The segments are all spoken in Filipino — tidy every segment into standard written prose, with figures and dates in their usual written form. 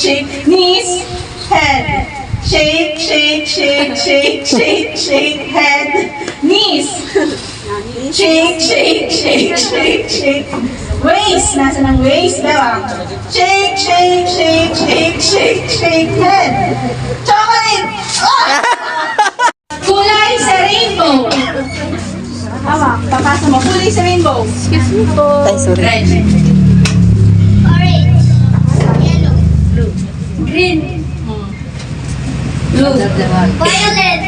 shake. Knees, head. Shake, shake, shake, shake, shake, shake, head. Knees. Shake, shake, shake, shake, shake. Waist. Nasa ng waist, diba? Shake, shake, shake, shake, shake, shake, head. Chocolate! Ah! Kulay sa rainbow. Tama, papasa mo. Kulay sa rainbow. Excuse me po. Ay, sorry. Red. Orange. Yellow. Green. Blue. Violet.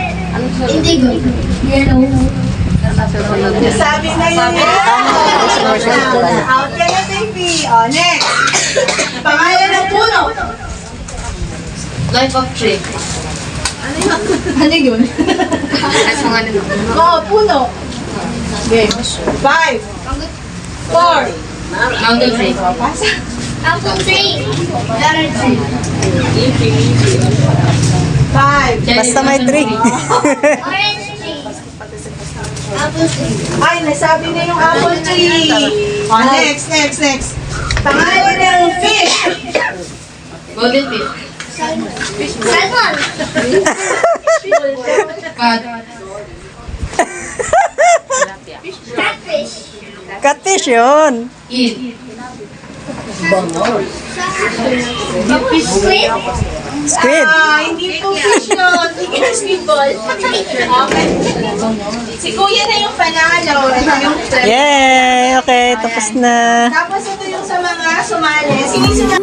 Indigo. Yellow. Sabi na yun yan. Out ka na, baby. O, next. Pangalan ng puno. Life of tree. Ano yun? As mga nito. Oo, puno. Game. 5, 4, Mountain tree. pasa. Apple tree. Letter tree. 5. Basta may 3. Orange tree. Apple tree. Ay, nasabi na yung apple tree. O, next. Pangalan ng fish. Golden fish. Salmon. Cod. Catfish. Catfish yun. Eel. Squid. Squid. Ah, hindi po fish yun. Sige, squidball. Okay. Si Kuya na yung panalo. Ito yung Yay! Okay, tapos na. Tapos ito yung sa mga sumali. Sino